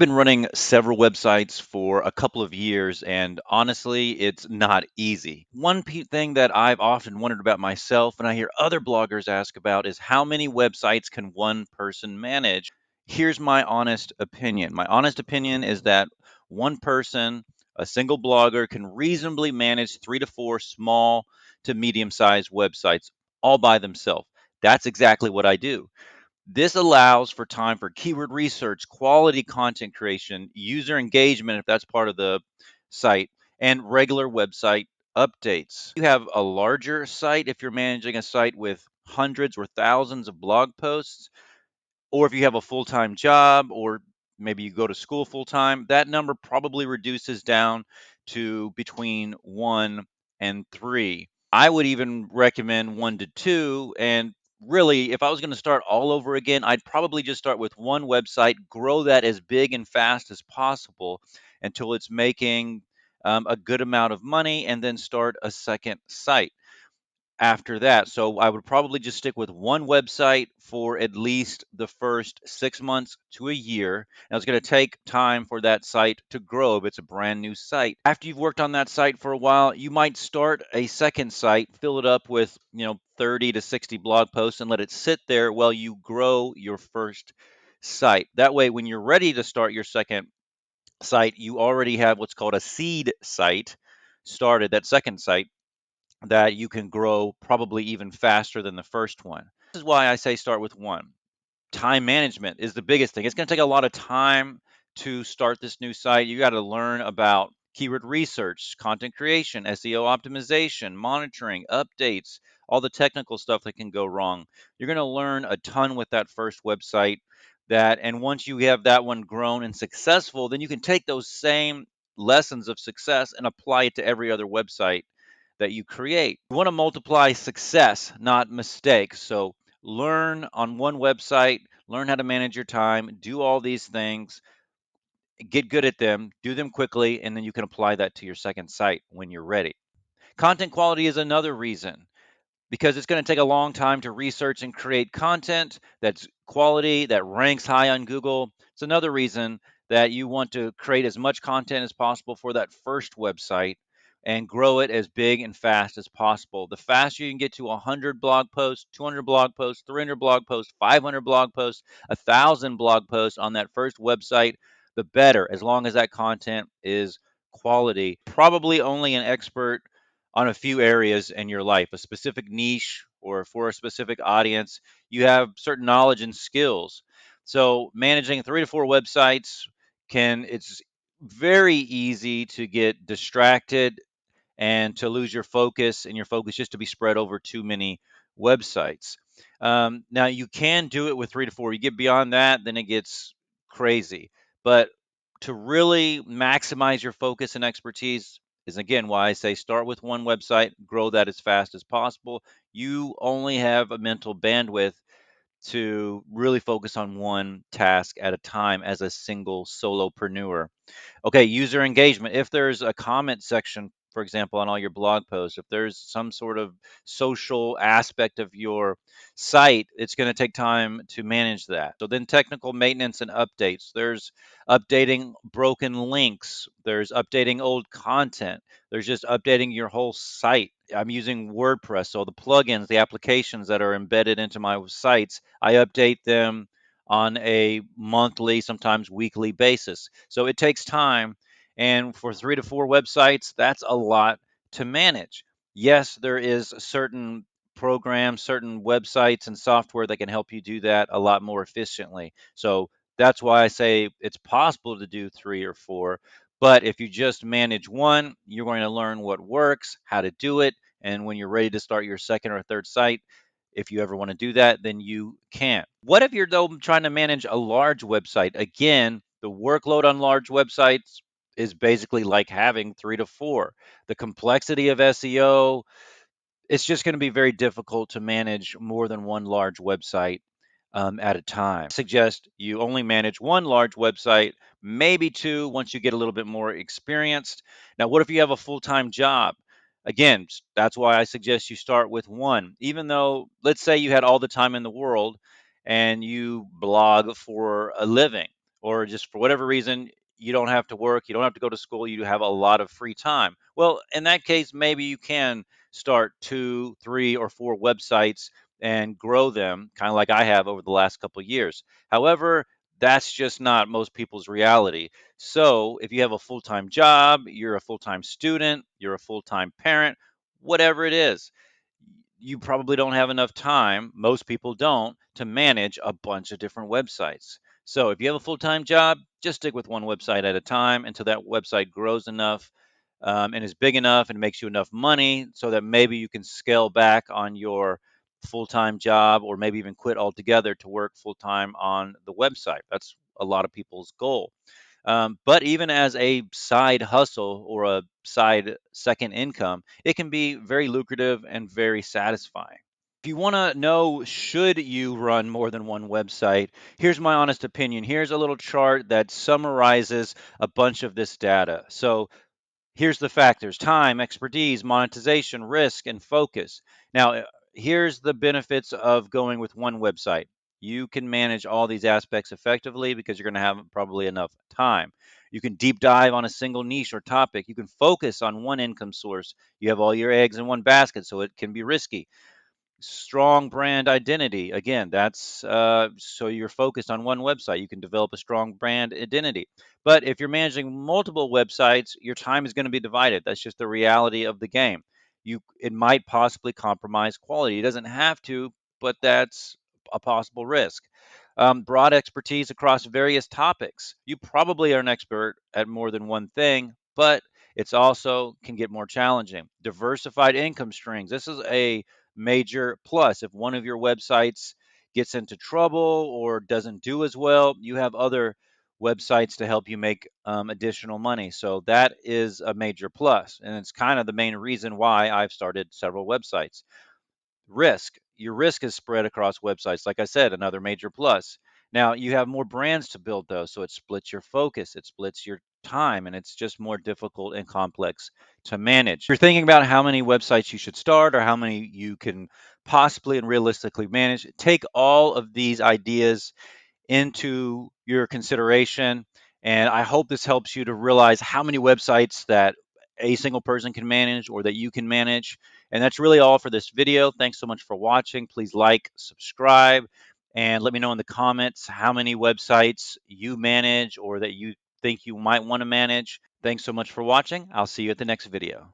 Been running several websites for a couple of years, and honestly, it's not easy. One thing that I've often wondered about myself, and I hear other bloggers ask about, is how many websites can one person manage? Here's my honest opinion. My honest opinion is that one person, a single blogger, can reasonably manage 3 to 4 small to medium sized websites all by themselves. That's exactly what I do. This allows for time for keyword research, quality content creation, user engagement, if that's part of the site, and regular website updates. You have a larger site if you're managing a site with hundreds or thousands of blog posts, or if you have a full-time job, or maybe you go to school full time, that number probably reduces down to between 1 and 3. I would even recommend 1 to 2. And really, if I was going to start all over again, I'd probably just start with one website, grow that as big and fast as possible until it's making a good amount of money, and then start a second site after that. So I would probably just stick with one website for at least the first 6 months to a year. Now it's going to take time for that site to grow if it's a brand new site. After you've worked on that site for a while, you might start a second site, fill it up with, 30 to 60 blog posts and let it sit there while you grow your first site. That way, when you're ready to start your second site, you already have what's called a seed site started, that second site that you can grow probably even faster than the first one. This is why I say start with one. Time management is the biggest thing. It's going to take a lot of time to start this new site. You got to learn about keyword research, content creation, SEO optimization, monitoring, updates, all the technical stuff that can go wrong. You're going to learn a ton with that first website, and once you have that one grown and successful, then you can take those same lessons of success and apply it to every other website that you create. You want to multiply success, not mistakes. So learn on one website, learn how to manage your time, do all these things, get good at them, do them quickly, and then you can apply that to your second site when you're ready. Content quality is another reason, because it's going to take a long time to research and create content that's quality, that ranks high on Google. It's another reason that you want to create as much content as possible for that first website and grow it as big and fast as possible. The faster you can get to 100 blog posts, 200 blog posts, 300 blog posts, 500 blog posts, 1,000 blog posts on that first website, the better, as long as that content is quality. Probably only an expert on a few areas in your life, a specific niche or for a specific audience. You have certain knowledge and skills. So managing 3 to 4 websites it's very easy to get distracted and to lose your focus, and your focus just to be spread over too many websites. Now you can do it with 3 to 4. You get beyond that, then it gets crazy. But to really maximize your focus and expertise is, again, why I say start with one website, grow that as fast as possible. You only have a mental bandwidth to really focus on one task at a time as a single solopreneur. Okay, user engagement. If there's a comment section, for example, on all your blog posts, if there's some sort of social aspect of your site, it's going to take time to manage that. So then technical maintenance and updates. There's updating broken links, there's updating old content, there's just updating your whole site. I'm using WordPress, so the plugins, the applications that are embedded into my sites, I update them on a monthly, sometimes weekly basis. So it takes time. And for 3 to 4 websites, that's a lot to manage. Yes, there is certain programs, certain websites and software that can help you do that a lot more efficiently. So that's why I say it's possible to do 3 or 4. But if you just manage one, you're going to learn what works, how to do it. And when you're ready to start your second or third site, if you ever want to do that, then you can. What if you're, though, trying to manage a large website? Again, the workload on large websites is basically like having 3 to 4. The complexity of SEO, it's just going to be very difficult to manage more than one large website at a time. Suggest you only manage one large website, maybe two once you get a little bit more experienced. Now, what if you have a full time job? Again, that's why I suggest you start with one. Even though, let's say you had all the time in the world and you blog for a living, or just for whatever reason, you don't have to work, you don't have to go to school, you have a lot of free time. Well, in that case, maybe you can start two, three, or four websites and grow them, kind of like I have over the last couple of years. However, that's just not most people's reality. So, if you have a full time job, you're a full time student, you're a full time parent, whatever it is, you probably don't have enough time, most people don't, to manage a bunch of different websites. So if you have a full-time job, just stick with one website at a time until that website grows enough and is big enough and makes you enough money so that maybe you can scale back on your full-time job or maybe even quit altogether to work full-time on the website. That's a lot of people's goal. But even as a side hustle or a side second income, it can be very lucrative and very satisfying. If you want to know, should you run more than one website, here's my honest opinion. Here's a little chart that summarizes a bunch of this data. So here's the factors: time, expertise, monetization, risk, and focus. Now, here's the benefits of going with one website. You can manage all these aspects effectively because you're going to have probably enough time. You can deep dive on a single niche or topic. You can focus on one income source. You have all your eggs in one basket, so it can be risky. Strong brand identity. Again, that's so you're focused on one website. You can develop a strong brand identity. But if you're managing multiple websites, your time is going to be divided. That's just the reality of the game. It might possibly compromise quality. It doesn't have to, but that's a possible risk. Broad expertise across various topics. You probably are an expert at more than one thing, but it's also can get more challenging. Diversified income streams. This is a major plus. If one of your websites gets into trouble or doesn't do as well, you have other websites to help you make additional money. So that is a major plus, and it's kind of the main reason why I've started several websites. Risk. Your risk is spread across websites. Like I said, another major plus. Now you have more brands to build though, so it splits your focus, it splits your time, and it's just more difficult and complex to manage. If you're thinking about how many websites you should start or how many you can possibly and realistically manage, take all of these ideas into your consideration. And I hope this helps you to realize how many websites that a single person can manage or that you can manage. And that's really all for this video. Thanks so much for watching. Please like, subscribe, and let me know in the comments how many websites you manage or that you think you might want to manage. Thanks so much for watching. I'll see you at the next video.